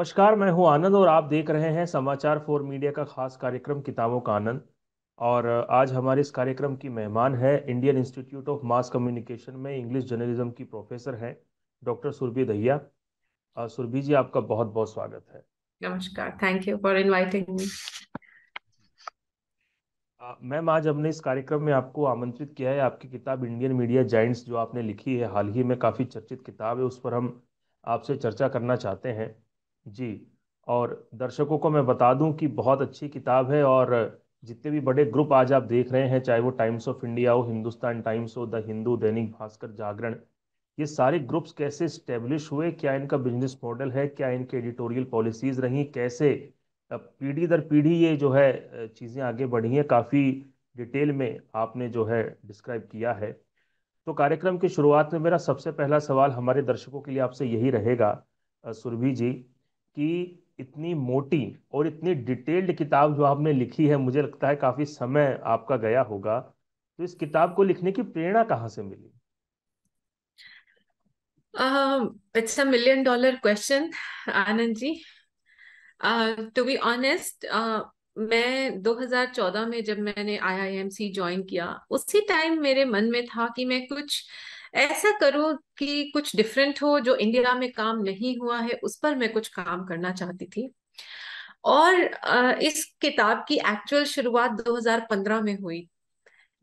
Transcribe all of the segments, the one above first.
नमस्कार, मैं हूं आनंद और आप देख रहे हैं समाचार फॉर मीडिया का खास कार्यक्रम किताबों का आनंद। और आज हमारे इस कार्यक्रम की मेहमान है Indian institute of mass communication में इंग्लिश जर्नलिज्म की प्रोफेसर हैं डॉक्टर सुरभि दहिया। सुरभि जी, आपका बहुत बहुत स्वागत है। नमस्कार। Thank you for inviting me. Ma'am, आज हमने इस कार्यक्रम में आपको आमंत्रित किया है। आपकी किताब इंडियन मीडिया जाइंट्स जो आपने लिखी है, हाल ही में काफ़ी चर्चित किताब है, उस पर हम आपसे चर्चा करना चाहते हैं जी। और दर्शकों को मैं बता दूं कि बहुत अच्छी किताब है। और जितने भी बड़े ग्रुप आज आप देख रहे हैं, चाहे वो टाइम्स ऑफ इंडिया हो, हिंदुस्तान टाइम्स हो, द हिंदू, दैनिक भास्कर, जागरण, ये सारे ग्रुप्स कैसे स्टेब्लिश हुए, क्या इनका बिजनेस मॉडल है, क्या इनके एडिटोरियल पॉलिसीज रही, कैसे पीढ़ी दर पीढ़ी ये जो है चीज़ें आगे बढ़ी हैं, काफ़ी डिटेल में आपने जो है डिस्क्राइब किया है। तो कार्यक्रम की शुरुआत में मेरा सबसे पहला सवाल हमारे दर्शकों के लिए आपसे यही रहेगा, सुरभि जी, कि इतनी मोटी और इतनी डिटेल्ड किताब जो आपने लिखी है, मुझे लगता है काफ़ी समय आपका गया होगा। तो इस किताब को लिखने की प्रेरणा कहाँ से मिली? It's a million dollar question, Anand ji. To be honest, मैं 2014 में जब मैंने आईआईएमसी ज्वाइन किया, उसी टाइम मेरे मन में था कि मैं कुछ ऐसा करूं कि कुछ डिफरेंट हो, जो इंडिया में काम नहीं हुआ है उस पर मैं कुछ काम करना चाहती थी। और इस किताब की एक्चुअल शुरुआत 2015 में हुई,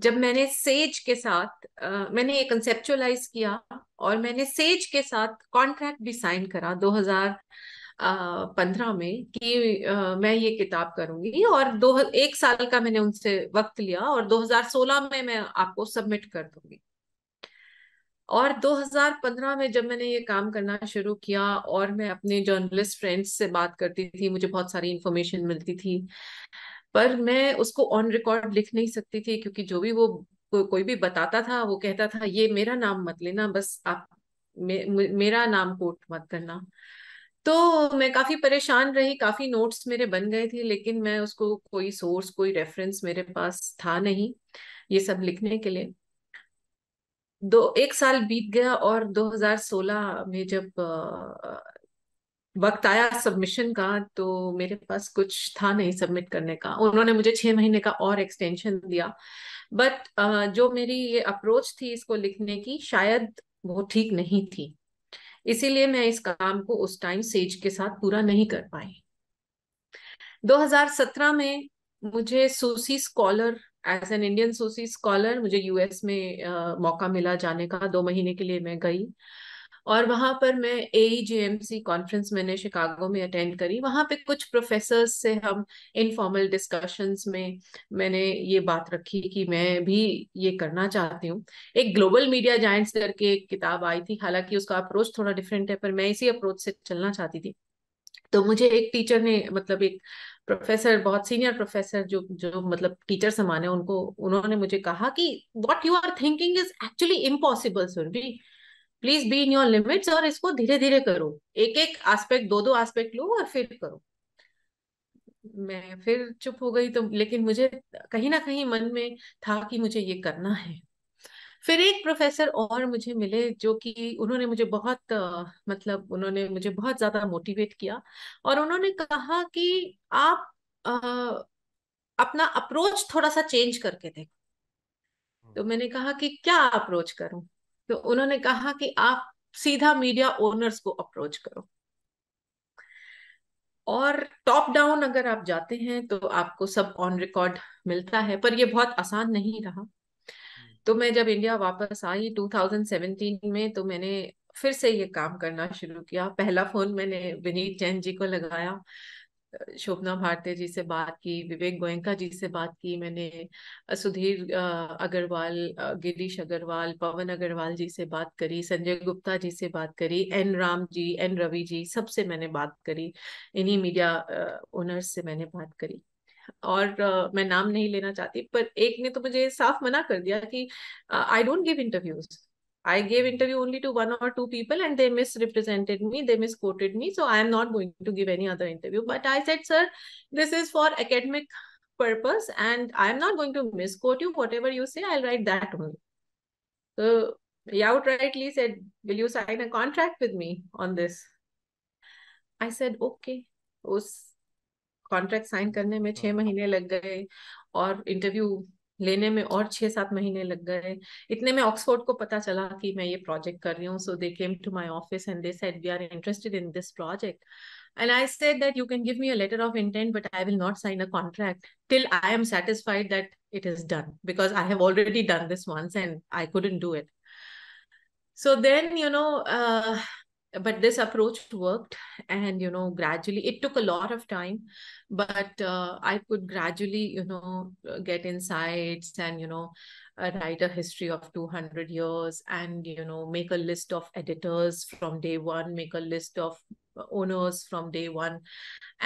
जब मैंने सेज के साथ मैंने ये कंसेप्चुअलाइज किया और मैंने सेज के साथ कॉन्ट्रैक्ट भी साइन करा 2015 में कि मैं ये किताब करूंगी। और दो एक साल का मैंने उनसे वक्त लिया और 2016 में मैं आपको सबमिट कर दूंगी। और 2015 में जब मैंने ये काम करना शुरू किया और मैं अपने जर्नलिस्ट फ्रेंड्स से बात करती थी, मुझे बहुत सारी इंफॉर्मेशन मिलती थी, पर मैं उसको ऑन रिकॉर्ड लिख नहीं सकती थी, क्योंकि जो भी वो कोई भी बताता था वो कहता था ये मेरा नाम मत लेना, बस आप मेरा नाम कोट मत करना। तो मैं काफी परेशान रही, काफी नोट्स मेरे बन गए थे, लेकिन मैं उसको कोई सोर्स, कोई रेफरेंस मेरे पास था नहीं ये सब लिखने के लिए। एक साल बीत गया और 2016 में जब वक्त आया सबमिशन का, तो मेरे पास कुछ था नहीं सबमिट करने का। उन्होंने मुझे 6 महीने का और एक्सटेंशन दिया, बट जो मेरी ये अप्रोच थी इसको लिखने की, शायद वो ठीक नहीं थी। इसीलिए मैं इस काम को उस टाइम सेज के साथ पूरा नहीं कर पाई। 2017 में मुझे SUSI scholar, as an Indian SUSI scholar, मुझे यूएस में मौका मिला जाने का। 2 महीने के लिए मैं गई और वहां पर मैं AEJMC कॉन्फ्रेंस मैंने शिकागो में अटेंड करी। वहां पे कुछ प्रोफेसर्स से हम इनफॉर्मल डिस्कशंस में मैंने ये बात रखी कि मैं भी ये करना चाहती हूँ। एक ग्लोबल मीडिया जायंट्स करके एक किताब आई थी, हालांकि उसका अप्रोच थोड़ा डिफरेंट है, पर मैं इसी अप्रोच से चलना चाहती थी। तो मुझे एक टीचर ने, मतलब एक प्रोफेसर, बहुत सीनियर प्रोफेसर, जो जो मतलब टीचर समान है, उन्होंने मुझे कहा कि what you are thinking is actually impossible Surabhi, please be in your limits और इसको धीरे धीरे करो, एक एक एस्पेक्ट, दो दो एस्पेक्ट लो और फिर करो। मैं फिर चुप हो गई, तो लेकिन मुझे कहीं ना कहीं मन में था कि मुझे ये करना है। फिर एक प्रोफेसर और मुझे मिले, जो कि उन्होंने मुझे बहुत मतलब उन्होंने मुझे बहुत ज्यादा मोटिवेट किया। और उन्होंने कहा कि आप अपना अप्रोच थोड़ा सा चेंज करके देखो। तो मैंने कहा कि क्या अप्रोच करूं? तो उन्होंने कहा कि आप सीधा मीडिया ओनर्स को अप्रोच करो, और टॉप डाउन अगर आप जाते हैं तो आपको सब ऑन रिकॉर्ड मिलता है, पर ये बहुत आसान नहीं रहा। तो मैं जब इंडिया वापस आई 2017 में, तो मैंने फिर से ये काम करना शुरू किया। पहला फोन मैंने विनीत जैन जी को लगाया, शोभना भारती जी से बात की, विवेक गोयनका जी से बात की मैंने, सुधीर अग्रवाल, गिरीश अग्रवाल, पवन अग्रवाल जी से बात करी, संजय गुप्ता जी से बात करी, एन राम जी, एन रवि जी, सबसे मैंने बात करी। इन्हीं मीडिया ओनर्स से मैंने बात करी। और मैं नाम नहीं लेना चाहती, पर एक ने तो मुझे साफ मना कर दिया कि I don't give interviews, I gave interview only to one or two people and they misrepresented me, they misquoted me, so I am not going to give any other interview. But I said, sir, this is for academic purpose and I am not going to misquote you. Whatever you say, I'll write that only. So he outrightly said, will you sign a contract with me on this? I said okay. उस contract sign करने में 6 महीने लग गए, और interview लेने में और 6-7 महीने लग गए। इतने में ऑक्सफोर्ड को पता चला कि मैं ये प्रोजेक्ट कर रही हूँ, so they came to my office and they said we are interested in this project, and I said that you can give me a letter of intent, but I will not sign a contract till I am satisfied that it is done, because I have already done this once and I couldn't do it. So then, but this approach worked, and gradually it took a lot of time, but I could gradually, get insights, and write a history of 200 years, and make a list of editors from day one, make a list of owners from day one.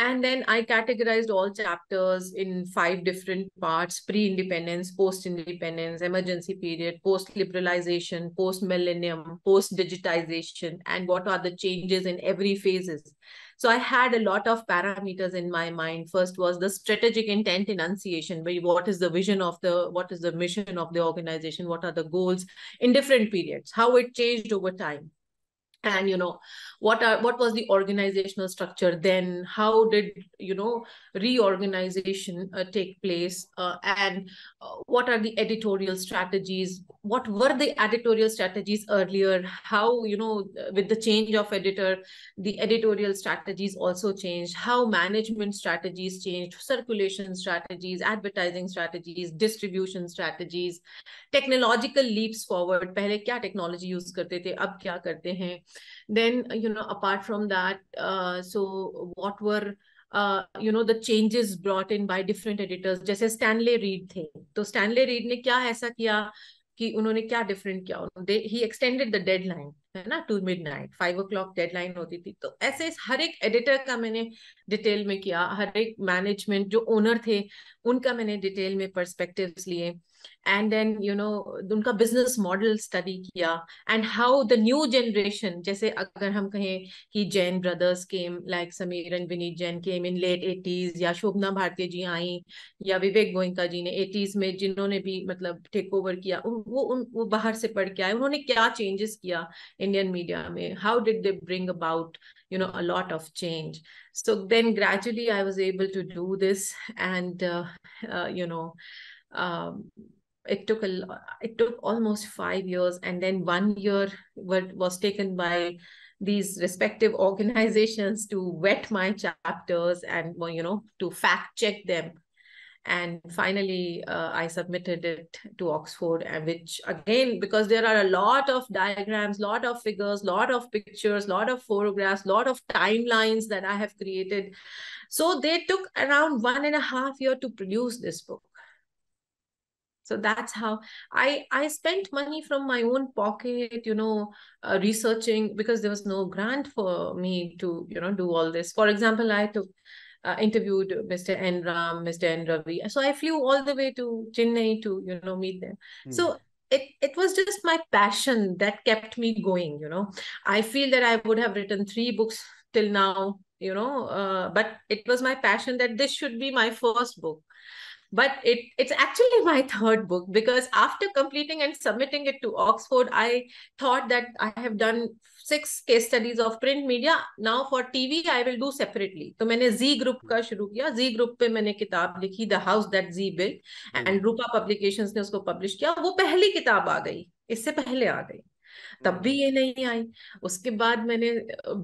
And then I categorized all chapters in 5 different parts: pre independence, post independence, emergency period, post liberalization, post millennium, post digitization, and what are the changes in every phases. So I had a lot of parameters in my mind. First was the strategic intent enunciation, where what is the vision of what is the mission of the organization, what are the goals in different periods, how it changed over time, and what was the organizational structure then, how did reorganization take place, and what are the editorial strategies, what were the editorial strategies earlier, how with the change of editor the editorial strategies also changed, how management strategies changed, circulation strategies, advertising strategies, distribution strategies, technological leaps forward, पहले क्या technology use करते थे, अब क्या करते हैं. Then apart from that, so what were the changes brought in by different editors. जैसे Stanley Reed थे, तो स्टैनले रीड ने क्या ऐसा किया कि उन्होंने क्या डिफरेंट किया, ही एक्सटेंडेड द डेडलाइन, है ना, टू मिडनाइट, 5 o'clock डेडलाइन होती थी. तो ऐसे हर एक एडिटर का मैंने डिटेल में किया, हर एक मैनेजमेंट जो ओनर थे उनका मैंने डिटेल में पर्सपेक्टिव्स लिए, एंड देन उनका बिजनेस मॉडल स्टडी किया, and how the new generation, जैसे अगर हम कहें कि Jain brothers came, like Sameer and Vineet Jain came in late 80s, या शोभना भारती जी आई, या विवेक गोयनका जी ने 80s में जिन्होंने भी मतलब टेक ओवर किया, वो बाहर से पढ़ के आए, उन्होंने क्या चेंजेस किया इंडियन मीडिया में, how did they bring about a lot of change. So then gradually I was able to do this, and um, it took almost 5 years, and then 1 year was taken by these respective organizations to vet my chapters, and to fact check them. And finally I submitted it to Oxford, and which again, because there are a lot of diagrams, lot of figures, lot of pictures, lot of photographs, lot of timelines that I have created, so they took around 1.5 years to produce this book. So that's how I spent money from my own pocket, researching, because there was no grant for me to do all this. For example, I took interviewed Mr. N Ram, Mr. N Ravi, so I flew all the way to Chennai to meet them. So it was just my passion that kept me going. I feel that I would have written 3 books till now, but it was my passion that this should be my first book. But it's actually my third book, because after completing and submitting it to Oxford, I thought that I have done 6 case studies of print media. Now for TV I will do separately. तो मैंने Z Group का शुरू किया. Z Group पे मैंने किताब लिखी, The House That Z Built, and Rupa publications ने उसको पब्लिश किया. वो पहली किताब आ गई, इससे पहले आ गई, तब भी ये नहीं आई. उसके बाद मैंने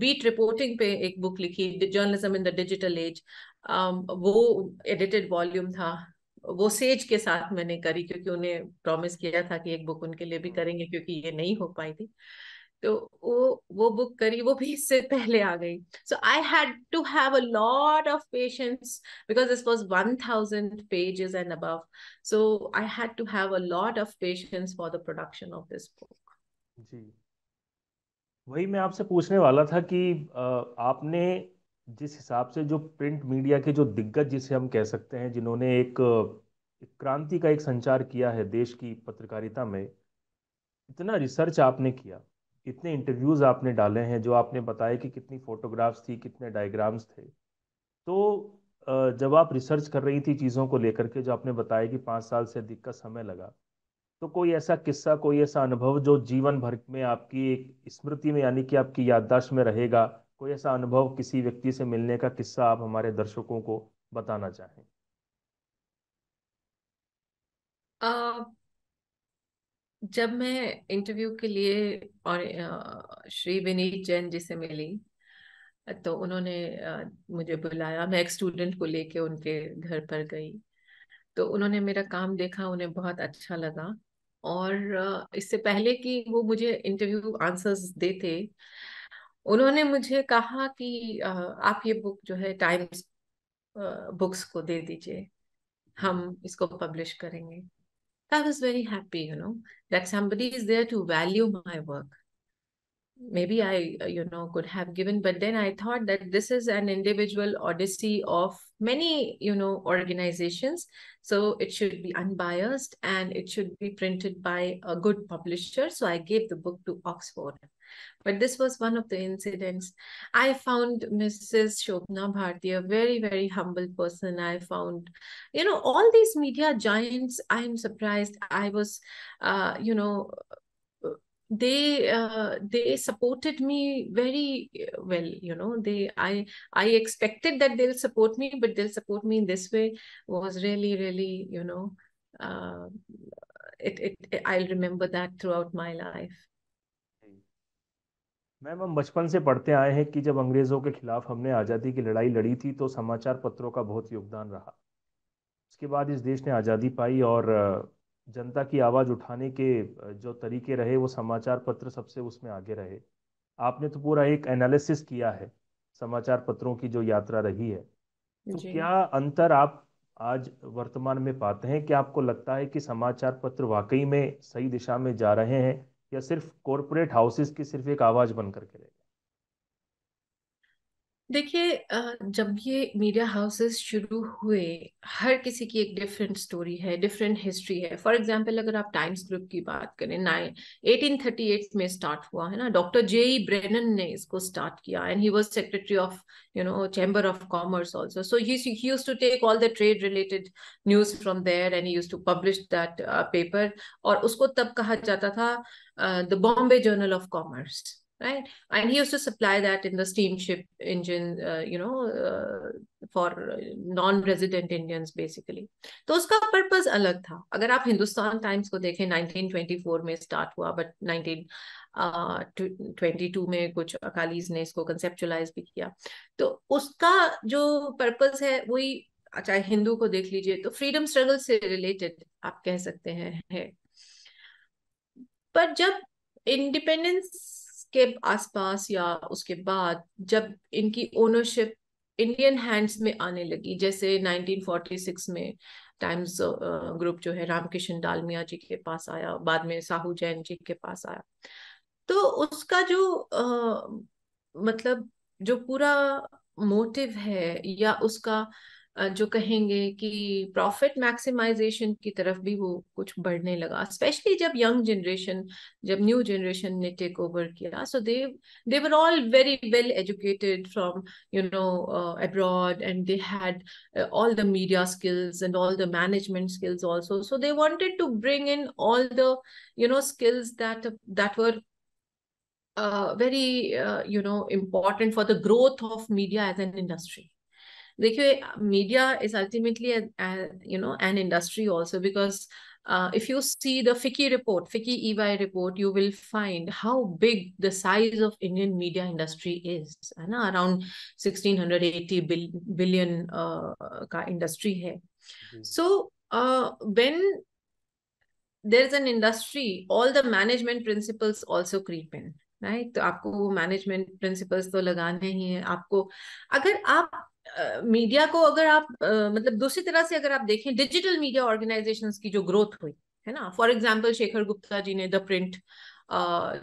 बीट रिपोर्टिंग पे एक बुक लिखी, journalism in the digital age. वो एडिटेड वॉल्यूम था, वो सेज के साथ मैंने करी, क्योंकि उन्हें प्रॉमिस किया था कि एक बुक उनके लिए भी करेंगे, क्योंकि ये नहीं हो पाई थी. तो वो बुक करी, वो भी इससे पहले आ गई. So I had to have a lot of patience, because this was 1000 pages and above. So I had to have a lot of patience for the production of this book. जी, वही मैं आपसे पूछने वाला था कि आपने जिस हिसाब से जो प्रिंट मीडिया के जो दिग्गज जिसे हम कह सकते हैं, जिन्होंने एक क्रांति का एक संचार किया है देश की पत्रकारिता में, इतना रिसर्च आपने किया, इतने इंटरव्यूज आपने डाले हैं, जो आपने बताया कि कितनी फोटोग्राफ्स थी, कितने डायग्राम्स थे. तो जब आप रिसर्च कर रही थी चीज़ों को लेकर के, जो आपने बताया कि 5 साल से अधिक का समय लगा, तो कोई ऐसा किस्सा, कोई ऐसा अनुभव जो जीवन भर में आपकी एक स्मृति में, यानी कि आपकी याददाश्त में रहेगा, कोई ऐसा अनुभव, किसी व्यक्ति से मिलने का किस्सा आप हमारे दर्शकों को बताना चाहें? जब मैं इंटरव्यू के लिए और श्री विनीत जैन जी से मिली, तो उन्होंने मुझे बुलाया। मैं एक स्टूडेंट को लेके उनके घर पर गई, तो उन्होंने मेरा काम देखा, उन्हें बहुत अच्छा लगा। और इससे पहले कि वो मुझे इंटरव्यू आंसर्स देते, उन्होंने मुझे कहा कि आप ये बुक जो है टाइम्स बुक्स को दे दीजिए, हम इसको पब्लिश करेंगे। I was very happy, that somebody is there to value my work. Maybe I, could have given, but then I thought that this is an individual odyssey of many, organizations. So it should be unbiased and it should be printed by a good publisher. So I gave the book to Oxford. But this was one of the incidents. I found Mrs. Shobna Bharti a very, very humble person. I found, all these media giants, I'm surprised. I was, you know, they supported me very well. I expected that they'll support me, but they'll support me in this way was really, really, uh, I'll remember that throughout my life. Ma'am, हम बचपन से पढ़ते आए हैं कि जब अंग्रेज़ों के खिलाफ हमने आज़ादी की लड़ाई लड़ी थी तो समाचार पत्रों का बहुत योगदान रहा। उसके बाद इस देश ने आज़ादी पाई और जनता की आवाज़ उठाने के जो तरीके रहे वो समाचार पत्र सबसे उसमें आगे रहे। आपने तो पूरा एक एनालिसिस किया है समाचार पत्रों की जो यात्रा रही है। तो जी। क्या अंतर आप आज वर्तमान में पाते हैं? क्या आपको लगता है कि समाचार पत्र वाकई में सही दिशा में जा रहे हैं या सिर्फ कॉरपोरेट हाउसेस की सिर्फ एक आवाज़ बन करके रहे? देखिए, जब ये मीडिया हाउसेस शुरू हुए, हर किसी की एक डिफरेंट स्टोरी है, डिफरेंट हिस्ट्री है। फॉर एग्जांपल, अगर आप टाइम्स ग्रुप की बात करें, 1838 में स्टार्ट हुआ है ना। Doctor J.E. ब्रेनन ने इसको स्टार्ट किया, and he was secretary of chamber of commerce also. So he used to take all the trade related news from there and he used to publish that paper. और उसको तब कहा जाता था the Bombay journal of commerce, right? And he used to supply that in the steamship engine, for non-resident Indians basically. तो उसका purpose अलग था। अगर आप हिंदुस्तान टाइम्स को देखें, 1924 में स्टार्ट हुआ, बट 1922 में कुछ अकालीज ने इसको कंसेप्चुलाइज भी किया। तो उसका जो पर्पस है वही, चाहे हिंदू को देख लीजिए, तो फ्रीडम स्ट्रगल से रिलेटेड आप कह सकते हैं है। पर जब इंडिपेंडेंस के आसपास या उसके बाद जब इनकी ओनरशिप इंडियन हैंड्स में आने लगी, जैसे 1946 में टाइम्स ग्रुप जो है रामकिशन डालमिया जी के पास आया, बाद में साहू जैन जी के पास आया, तो उसका जो मतलब जो पूरा मोटिव है, या उसका जो कहेंगे कि प्रॉफिट मैक्सिमाइजेशन की तरफ भी वो कुछ बढ़ने लगा, स्पेशली जब यंग जनरेशन, जब न्यू जनरेशन ने टेक ओवर किया। So they were all very well educated from abroad, and they had all the media skills and all the management skills also. So they wanted to bring in all the skills that were very important for the growth of media as an industry. देखिए, media is ultimately an industry also, because if you see the FICCI EY report, you will find how big the size of Indian media industry is, है ना। Around 1680 billion का industry है। So when there is an industry, all the management principles also creep in, right? तो आपको वो management principles तो लगाने ही है आपको। अगर आप मीडिया को, अगर आप मतलब दूसरी तरह से अगर आप देखें, डिजिटल मीडिया ऑर्गेनाइजेशंस की जो ग्रोथ हुई है ना, फॉर एग्जांपल शेखर गुप्ता जी ने द प्रिंट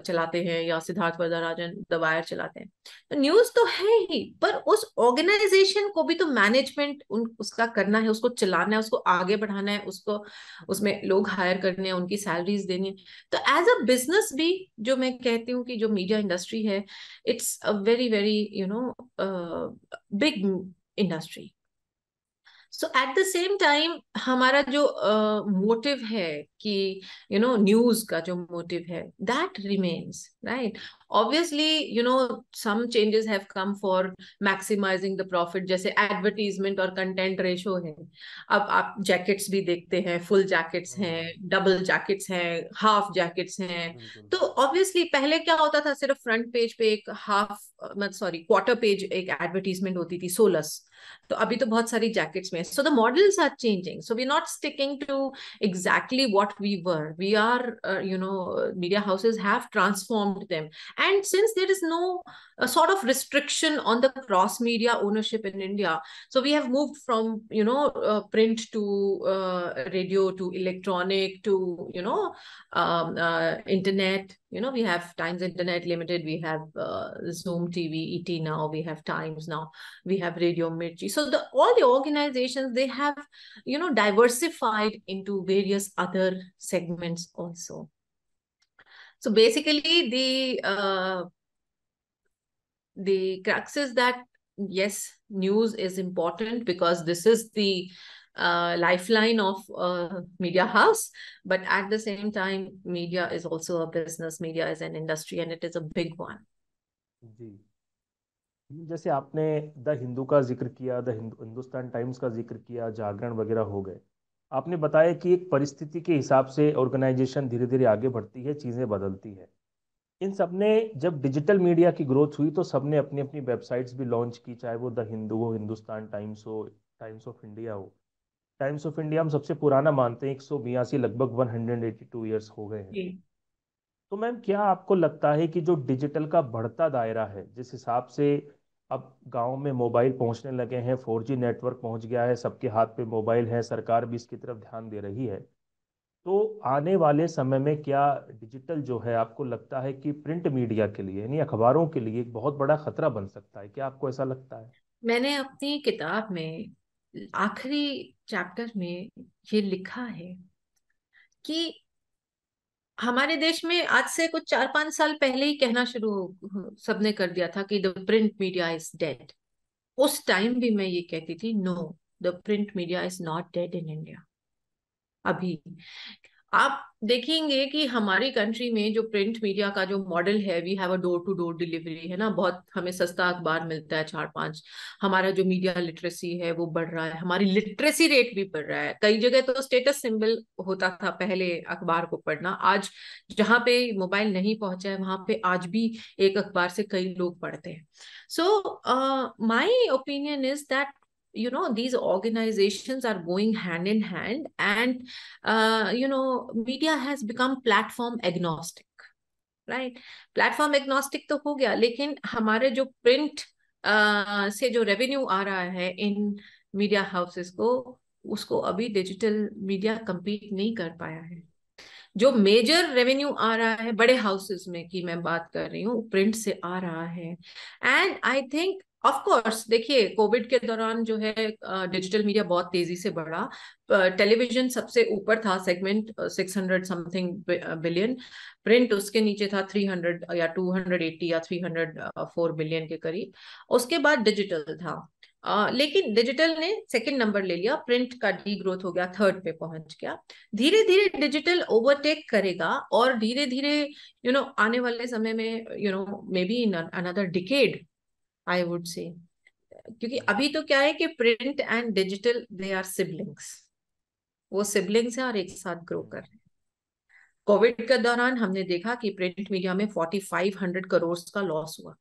चलाते हैं, या सिद्धार्थ वरदराजन द वायर चलाते हैं। तो न्यूज तो है ही, पर उस ऑर्गेनाइजेशन को भी तो मैनेजमेंट उसका करना है, उसको चलाना है, उसको आगे बढ़ाना है, उसको उसमें लोग हायर करने हैं, उनकी सैलरीज देनी है। तो एज अ बिजनेस भी, जो मैं कहती हूँ कि जो मीडिया इंडस्ट्री है, it's a very very big industry. So at the same time हमारा जो मोटिव है कि न्यूज का जो मोटिव है that remains, right? Obviously some changes have come for maximising the profit, जैसे एडवर्टीजमेंट और कंटेंट रेशो है। अब आप जैकेट्स भी देखते हैं, फुल जैकेट्स हैं, हम्म। डबल जैकेट्स हैं, हाफ जैकेट्स हैं। बिल्कुल। तो ऑब्वियसली पहले क्या होता था, सिर्फ फ्रंट पेज पे एक हाफ, मतलब सॉरी, क्वार्टर पेज एक एडवर्टीजमेंट होती थी, सोलस। तो अभी तो बहुत सारी जैकेट्स में, so the models are changing, so we are not sticking to exactly what we were. We are, media houses have transformed them. And since there is no sort of restriction on the cross media ownership in India, so we have moved from, print to radio to electronic to, internet. We have Times Internet Limited, we have Zoom TV, ET now, we have Times now, we have Radio Mirchi. So all the organizations, they have, diversified into various other segments also. So basically, the crux is that yes, news is important because this is the lifeline of media house, but at the same time, media is also a business. Media is an industry, and it is a big one. जी, जैसे आपने the Hindu का जिक्र किया, the Hindustan times का जिक्र किया, जागरण वगैरह हो गए। आपने बताया कि एक परिस्थिति के हिसाब से ऑर्गेनाइजेशन धीरे धीरे आगे बढ़ती है, चीज़ें बदलती है। इन सब ने, जब डिजिटल मीडिया की ग्रोथ हुई तो सबने अपनी अपनी वेबसाइट्स भी लॉन्च की, चाहे वो द हिंदू हो, हिंदुस्तान टाइम्स हो, टाइम्स ऑफ इंडिया हो। टाइम्स ऑफ इंडिया हम सबसे पुराना मानते हैं, 182, लगभग 182 ईयर्स हो गए हैं। जी। तो मैम, क्या आपको लगता है कि जो डिजिटल का बढ़ता दायरा है, जिस हिसाब से अब गांव में मोबाइल पहुंचने लगे हैं, 4G नेटवर्क पहुंच गया है, सबके हाथ पे मोबाइल है, सरकार भी इसकी तरफ ध्यान दे रही है, तो आने वाले समय में क्या डिजिटल जो है, आपको लगता है कि प्रिंट मीडिया के लिए, यानी अखबारों के लिए, एक बहुत बड़ा खतरा बन सकता है? क्या आपको ऐसा लगता है? मैंने अपनी किताब में आखिरी चैप्टर में ये लिखा है कि हमारे देश में आज से कुछ 4-5 साल पहले ही कहना शुरू सबने कर दिया था कि the print media is dead. उस टाइम भी मैं ये कहती थी, no, the print media is not dead in India. अभी आप देखेंगे कि हमारी कंट्री में जो प्रिंट मीडिया का जो मॉडल है, we have a door to door delivery, है ना, बहुत हमें सस्ता अखबार मिलता है, 4-5। हमारा जो मीडिया लिटरेसी है वो बढ़ रहा है, हमारी लिटरेसी रेट भी बढ़ रहा है। कई जगह तो स्टेटस सिंबल होता था पहले अखबार को पढ़ना, आज जहाँ पे मोबाइल नहीं पहुंचा है वहां पे आज भी एक अखबार से कई लोग पढ़ते हैं। So my opinion is that these organizations are going hand in hand, and media has become platform agnostic, right? Platform agnostic तो हो गया, लेकिन हमारे जो प्रिंट से जो रेवेन्यू आ रहा है इन मीडिया हाउसेस को, उसको अभी डिजिटल मीडिया compete नहीं कर पाया है। जो मेजर रेवेन्यू आ रहा है बड़े हाउसेस में की मैं बात कर रही हूँ, प्रिंट से आ रहा है। And I think, of course, देखिए कोविड के दौरान जो है डिजिटल मीडिया बहुत तेजी से बढ़ा। टेलीविजन सबसे ऊपर था सेगमेंट, 600 समथिंग बिलियन। प्रिंट उसके नीचे था 300 या 280 या 304 बिलियन के करीब। उसके बाद डिजिटल था। लेकिन डिजिटल ने सेकंड नंबर ले लिया, प्रिंट का डी ग्रोथ हो गया, थर्ड पे पहुंच गया। धीरे धीरे डिजिटल ओवरटेक करेगा, और धीरे धीरे आने वाले समय में, maybe in another decade, I would say. क्योंकि अभी तो क्या है कि print and digital, they are siblings. वो सिबलिंग्स हैं और एक साथ ग्रो कर रहे हैं। कोविड के दौरान हमने देखा कि प्रिंट मीडिया में 4500 करोड़ का लॉस हुआ।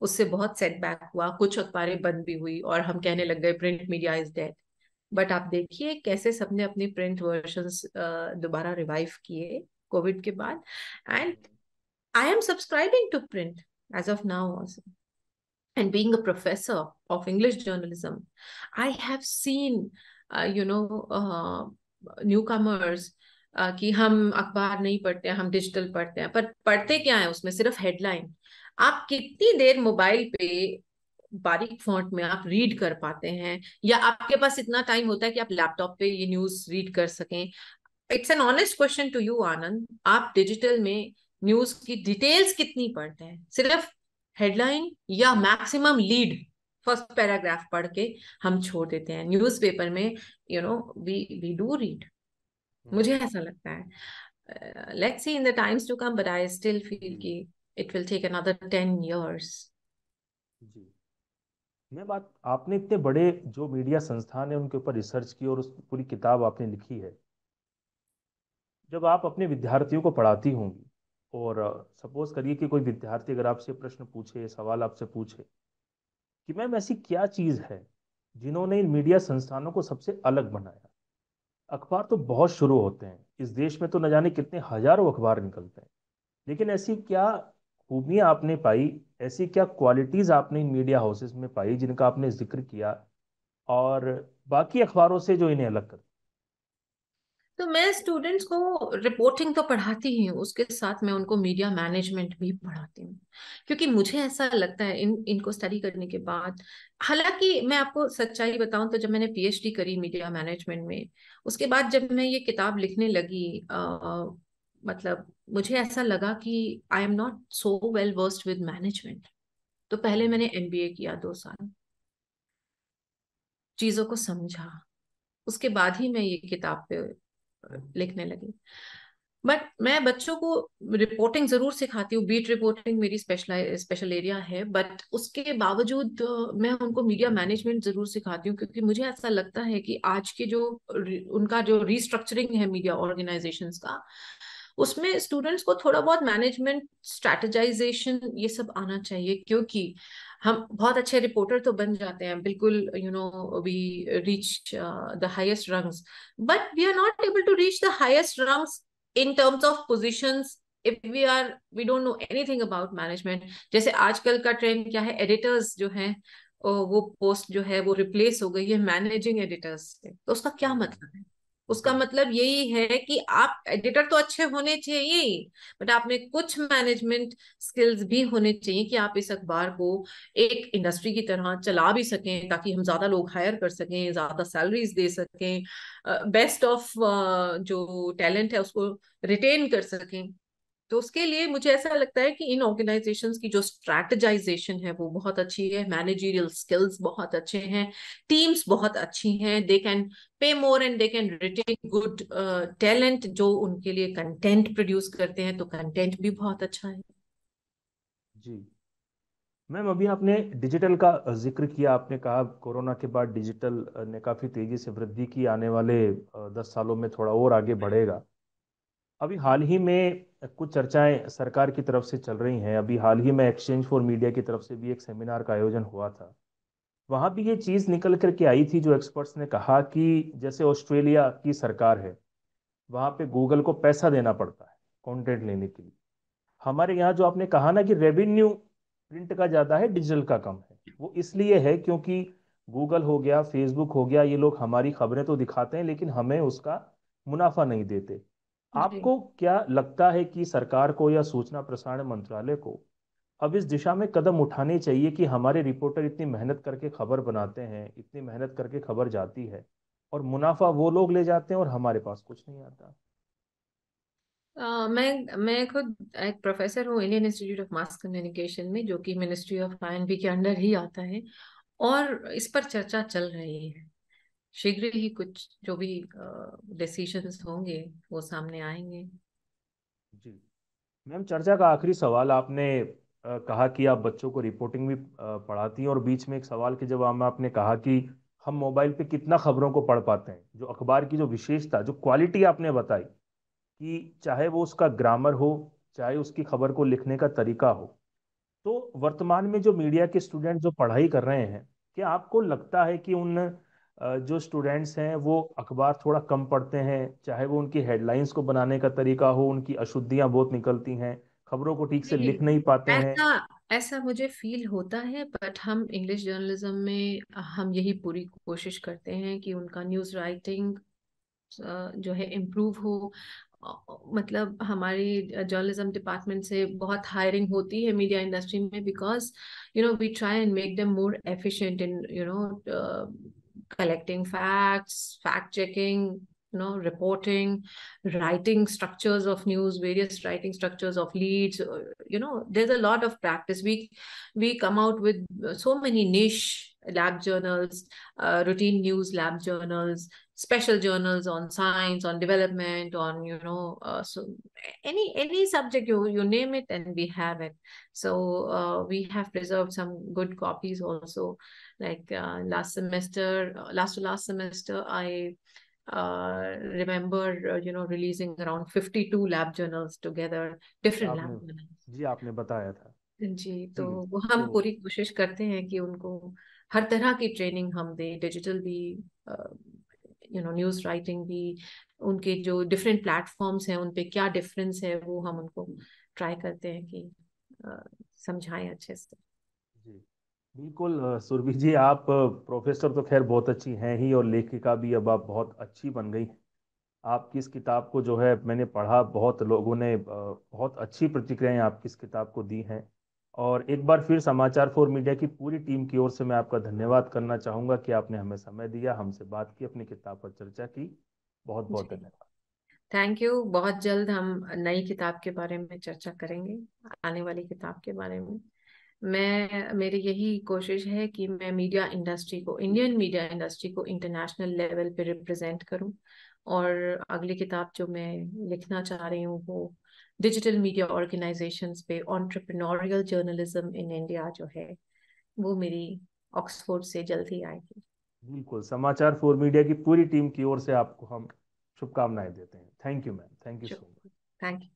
उससे बहुत सेटबैक हुआ, कुछ अखबारें बंद भी हुई और हम कहने लग गए print media is dead. But आप देखिए कैसे सबने अपनी प्रिंट वर्जन्स दोबारा रिवाइव किए कोविड के बाद। And I am subscribing to print as of now also. And being a professor of English journalism, I have seen, newcomers, कि हम अखबार नहीं पढ़ते हैं, हम डिजिटल पढ़ते हैं। पर पढ़ते क्या है उसमें, सिर्फ हेडलाइन। आप कितनी देर मोबाइल पे बारीक फॉन्ट में आप रीड कर पाते हैं, या आपके पास इतना टाइम होता है कि आप लैपटॉप पे ये न्यूज रीड कर सकें? It's an honest question to you Anand, आप डिजिटल में न्यूज की डिटेल्स कितनी पढ़ते हैं? सिर्फ हेडलाइन या मैक्सिमम लीड, फर्स्ट पैराग्राफ पढ़ के हम छोड़ देते हैं? न्यूज़पेपर में वी डू रीड। मुझे ऐसा लगता है। Let's see in the times to come, but I still feel जी कि it will take another 10 years। जी। मैं बात, आपने इतने बड़े जो मीडिया संस्थान है उनके ऊपर रिसर्च की और उस पूरी किताब आपने लिखी है, जब आप अपने विद्यार्थियों को पढ़ाती होंगी और सपोज करिए कि कोई विद्यार्थी अगर आपसे प्रश्न पूछे, सवाल आपसे पूछे कि मैम ऐसी क्या चीज़ है जिन्होंने इन मीडिया संस्थानों को सबसे अलग बनाया। अखबार तो बहुत शुरू होते हैं इस देश में, तो न जाने कितने हजारों अखबार निकलते हैं, लेकिन ऐसी क्या खूबियां आपने पाई, ऐसी क्या क्वालिटीज आपने इन मीडिया हाउसेस में पाई जिनका आपने जिक्र किया और बाकी अखबारों से जो इन्हें अलग कर। तो मैं स्टूडेंट्स को रिपोर्टिंग तो पढ़ाती ही हूँ, उसके साथ मैं उनको मीडिया मैनेजमेंट भी पढ़ाती हूँ, क्योंकि मुझे ऐसा लगता है इनको स्टडी करने के बाद। हालांकि मैं आपको सच्चाई बताऊं तो जब मैंने पीएचडी करी मीडिया मैनेजमेंट में, उसके बाद जब मैं ये किताब लिखने लगी, मतलब मुझे ऐसा लगा कि I am not so well versed with management. तो पहले मैंने एमबीए किया 2 साल, चीजों को समझा, उसके बाद ही मैं ये किताब पे लिखने लगी। बट मैं बच्चों को रिपोर्टिंग जरूर सिखाती हूँ, बीट रिपोर्टिंग मेरी स्पेशल एरिया है, बट उसके बावजूद मैं उनको मीडिया मैनेजमेंट जरूर सिखाती हूँ, क्योंकि मुझे ऐसा लगता है कि आज के जो उनका जो रिस्ट्रक्चरिंग है मीडिया ऑर्गेनाइजेशंस का, उसमें स्टूडेंट्स को थोड़ा बहुत मैनेजमेंट, स्ट्रेटेजाइजेशन, ये सब आना चाहिए। क्योंकि हम बहुत अच्छे रिपोर्टर तो बन जाते हैं, बिल्कुल, we reach the highest rungs, but we are not able to reach the highest rungs in terms of positions if we don't know anything about management। जैसे आजकल का ट्रेंड क्या है, एडिटर्स जो हैं, वो पोस्ट जो है वो रिप्लेस हो गई है मैनेजिंग एडिटर्स से। तो उसका क्या मतलब है? उसका जी मतलब यही है कि आप एडिटर तो अच्छे होने चाहिए, बट आप में कुछ मैनेजमेंट स्किल्स भी होने चाहिए कि आप इस अखबार को एक इंडस्ट्री की तरह चला भी सकें, ताकि हम ज्यादा लोग हायर कर सकें, ज्यादा सैलरीज दे सकें, बेस्ट ऑफ जो टैलेंट है उसको रिटेन कर सकें। तो उसके लिए मुझे ऐसा लगता है कि इन ऑर्गेनाइजेशंस की जो स्ट्रैटेजाइजेशन है वो बहुत अच्छी है, मैनेजरियल स्किल्स बहुत अच्छे हैं, टीम्स बहुत अच्छी हैं, they can pay more and they can retain good talent जो उनके लिए कंटेंट प्रोड्यूस करते हैं, तो कंटेंट भी बहुत अच्छा है। जी। मैम अभी आपने डिजिटल का जिक्र किया, आपने कहा कोरोना के बाद डिजिटल ने काफ़ी तेज़ी से वृद्धि की, आने वाले 10 सालों में थोड़ा और आगे बढ़ेगा। अभी हाल ही में कुछ चर्चाएं सरकार की तरफ से चल रही हैं, अभी हाल ही में एक्सचेंज फॉर मीडिया की तरफ से भी एक सेमिनार का आयोजन हुआ था। वहां भी ये चीज़ निकल करके आई थी, जो एक्सपर्ट्स ने कहा कि जैसे ऑस्ट्रेलिया की सरकार है, वहां पे गूगल को पैसा देना पड़ता है कंटेंट लेने के लिए। हमारे यहाँ जो आपने कहा ना कि रेवेन्यू प्रिंट का ज़्यादा है, डिजिटल का कम है, वो इसलिए है क्योंकि गूगल हो गया, फेसबुक हो गया, ये लोग हमारी खबरें तो दिखाते हैं लेकिन हमें उसका मुनाफा नहीं देते। जी। आपको क्या लगता है कि सरकार को या सूचना प्रसारण मंत्रालय को अब इस दिशा में कदम उठाने चाहिए कि हमारे रिपोर्टर इतनी मेहनत करके खबर बनाते हैं, इतनी मेहनत करके खबर जाती है और मुनाफा वो लोग ले जाते हैं और हमारे पास कुछ नहीं आता। मैं खुद एक प्रोफेसर हूँ Indian institute of mass communication में, जो कि मिनिस्ट्री ऑफ आईएनबी के अंडर ही आता है, और इस पर चर्चा चल रही है। शीघ्र ही कुछ जो भी डिसीशंस होंगे वो सामने आएंगे। जी। मैम चर्चा का आखिरी सवाल, आपने कहा कि आप बच्चों को रिपोर्टिंग भी पढ़ाती हैं और बीच में एक सवाल के जवाब में आपने कहा कि हम मोबाइल पे कितना खबरों को पढ़ पाते हैं। जो अखबार की जो विशेषता, जो क्वालिटी आपने बताई कि चाहे वो उसका ग्रामर हो, चाहे उसकी खबर को लिखने का तरीका हो, तो वर्तमान में जो मीडिया के स्टूडेंट जो पढ़ाई कर रहे हैं, क्या आपको लगता है कि उन जो स्टूडेंट्स हैं वो अखबार थोड़ा कम पढ़ते हैं, चाहे वो उनकी हेडलाइंस को बनाने का तरीका हो, उनकी अशुद्धियां बहुत निकलती हैं, खबरों को ठीक से नहीं, लिख नहीं पाते हैं। ऐसा ऐसा मुझे फील होता है, बट हम इंग्लिश जर्नलिज्म में हम यही पूरी कोशिश करते हैं कि उनका न्यूज़ राइटिंग जो है इम्प्रूव हो। मतलब हमारी जर्नलिज्म डिपार्टमेंट से बहुत हायरिंग होती है मीडिया इंडस्ट्री में, because we try and make them more efficient in collecting facts, fact checking, reporting, writing structures of news, various writing structures of leads. There's a lot of practice. We come out with so many niche lab journals, routine news lab journals, special journals on science, on development, on so any subject you name it, and we have it. So we have preserved some good copies also. Like last to last semester, I remember releasing around 52 lab journals together, ji different आपने lab journals. जी आपने बताया था। जी, तो जी। वो हम तो पूरी कोशिश करते हैं कि उनको हर तरह की ट्रेनिंग हम दें, डिजिटल भी, न्यूज़ राइटिंग भी, उनके जो डिफरेंट प्लेटफॉर्म्स हैं उन पे क्या डिफरेंस है वो हम उनको ट्राई करते हैं कि अ, समझाएं अच्छे से। जी बिल्कुल सुरभि जी, आप प्रोफेसर तो खैर बहुत अच्छी हैं ही, और लेखिका भी अब आप बहुत अच्छी बन गई। आपकी इस किताब को जो है मैंने पढ़ा, बहुत लोगों ने बहुत अच्छी प्रतिक्रियाएं आपकी इस किताब को दी हैं। और एक बार फिर समाचार फॉर मीडिया की पूरी टीम की ओर से मैं आपका धन्यवाद करना चाहूँगा कि आपने हमें समय दिया, हमसे बात की, अपनी किताब पर चर्चा की। बहुत बहुत जी, धन्यवाद। Thank you. बहुत जल्द हम नई किताब के बारे में चर्चा करेंगे, आने वाली किताब के बारे में। मेरी यही कोशिश है कि मैं मीडिया इंडस्ट्री को, इंडियन मीडिया इंडस्ट्री को इंटरनेशनल लेवल पे रिप्रेजेंट करूं। और अगली किताब जो मैं लिखना चाह रही हूँ वो डिजिटल मीडिया ऑर्गेनाइजेशंस पे, एंटरप्रेन्योरियल जर्नलिज्म इन इंडिया जो है, वो मेरी ऑक्सफोर्ड से जल्द ही आएगी। बिल्कुल, समाचार फॉर मीडिया की पूरी टीम की ओर से आपको हम शुभकामनाएं देते हैं। Thank you ma'am, thank you so much. Thank you.